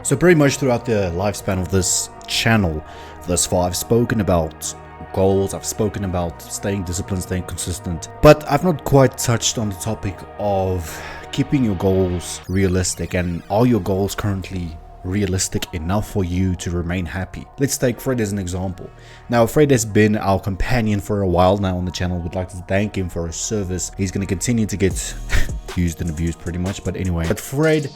So pretty much throughout the lifespan of this channel thus far, I've spoken about goals, I've spoken about staying disciplined, staying consistent, but I've not quite touched on the topic of keeping your goals realistic. And are your goals currently realistic enough for you to remain happy? Let's take Fred as an example. Now, Fred has been our companion for a while now on the channel. We'd like to thank him for his service. He's going to continue to get used and abused pretty much, but anyway. But Fred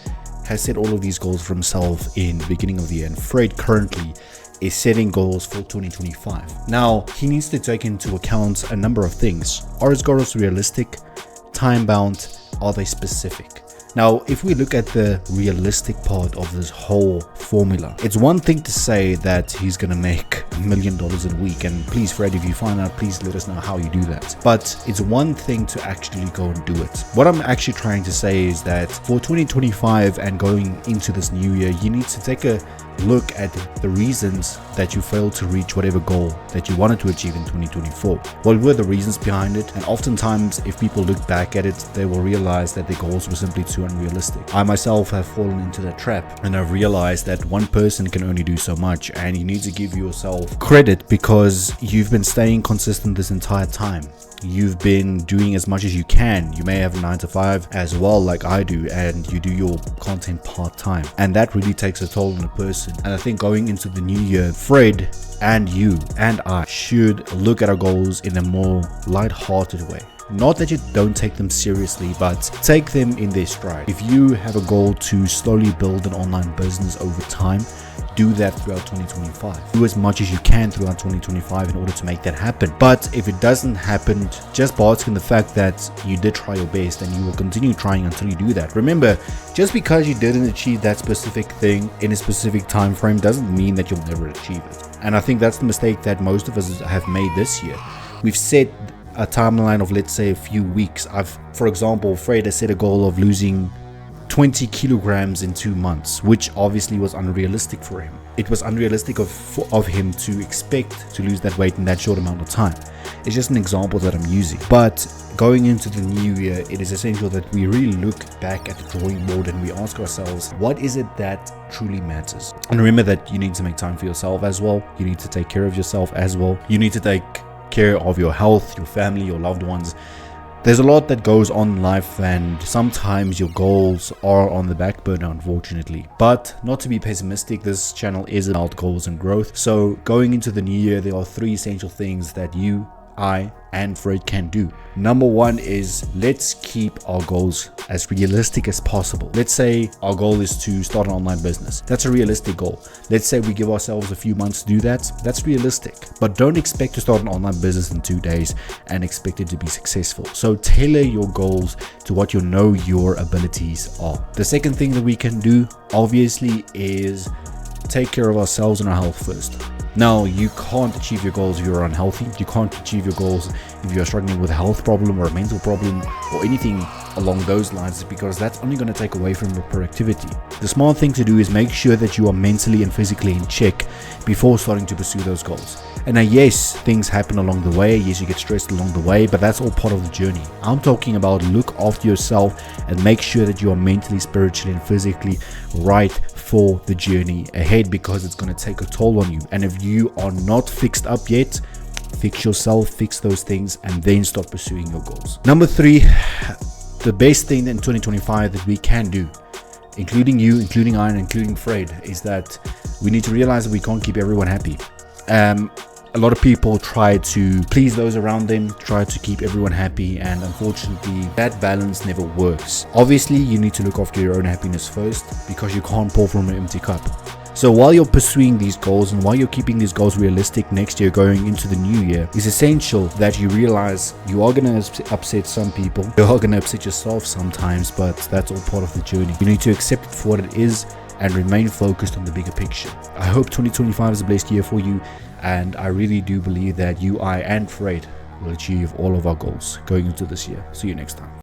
has set all of these goals for himself in the beginning of the year, and Fred currently is setting goals for 2025. Now, he needs to take into account a number of things. Are his goals realistic? Time-bound? Are they specific? Now, if we look at the realistic part of this whole formula, it's one thing to say that he's going to make $1 million a week. And please, Fred, if you find out, please let us know how you do that. But it's one thing to actually go and do it. What I'm actually trying to say is that for 2025 and going into this new year, you need to take a look at the reasons that you failed to reach whatever goal that you wanted to achieve in 2024. What were the reasons behind it? And oftentimes, if people look back at it, they will realize that their goals were simply too unrealistic. I myself have fallen into that trap, and I've realized that one person can only do so much, and you need to give yourself credit because you've been staying consistent this entire time. You've been doing as much as you can. You may have a 9 to 5 as well, like I do, and you do your content part-time, and that really takes a toll on a person. And I think going into the new year, Fred and you and I should look at our goals in a more light-hearted way. Not that you don't take them seriously, but take them in their stride. If you have a goal to slowly build an online business over time, do that throughout 2025. Do as much as you can throughout 2025 in order to make that happen. But if it doesn't happen, just bask in the fact that you did try your best, and you will continue trying until you do that. Remember, just because you didn't achieve that specific thing in a specific time frame doesn't mean that you'll never achieve it. And I think that's the mistake that most of us have made this year. We've set a timeline of, let's say, a few weeks. For example, Fred has set a goal of losing 20 kilograms in 2 months, which obviously was unrealistic for him. It was unrealistic of him to expect to lose that weight in that short amount of time. It's just an example that I'm using. But going into the new year, it is essential that we really look back at the drawing board and we ask ourselves, what is it that truly matters? And remember that you need to make time for yourself as well. You need to take care of yourself as well. You need to take care of your health, your family, your loved ones. There's a lot that goes on in life, and sometimes your goals are on the back burner, unfortunately. But not to be pessimistic, this channel is about goals and growth. So going into the new year, there are 3 essential things that you, I, and Fred can do. Number 1 is, let's keep our goals as realistic as possible. Let's say our goal is to start an online business. That's a realistic goal. Let's say we give ourselves a few months to do that. That's realistic. But don't expect to start an online business in 2 days and expect it to be successful. So tailor your goals to what you know your abilities are. The second thing that we can do, obviously, is take care of ourselves and our health first. Now, you can't achieve your goals if you're unhealthy. You can't achieve your goals if you're struggling with a health problem or a mental problem or anything along those lines, because that's only going to take away from your productivity. The smart thing to do is make sure that you are mentally and physically in check before starting to pursue those goals. And now, yes, things happen along the way. Yes, you get stressed along the way, but that's all part of the journey. I'm talking about look after yourself and make sure that you are mentally, spiritually, and physically right for the journey ahead, because it's going to take a toll on you. And if you are not fixed up yet, fix yourself, fix those things, and then start pursuing your goals. Number 3, the best thing in 2025 that we can do, including you, including I, and including Fred, is that we need to realize that we can't keep everyone happy. A lot of people try to please those around them, try to keep everyone happy, and unfortunately that balance never works. Obviously, you need to look after your own happiness first, because you can't pour from an empty cup. So while you're pursuing these goals and while you're keeping these goals realistic next year going into the new year, it's essential that you realize you are going to upset some people. You are going to upset yourself sometimes, but that's all part of the journey. You need to accept it for what it is and remain focused on the bigger picture. I hope 2025 is a blessed year for you, and I really do believe that you, I, and Fred will achieve all of our goals going into this year. See you next time.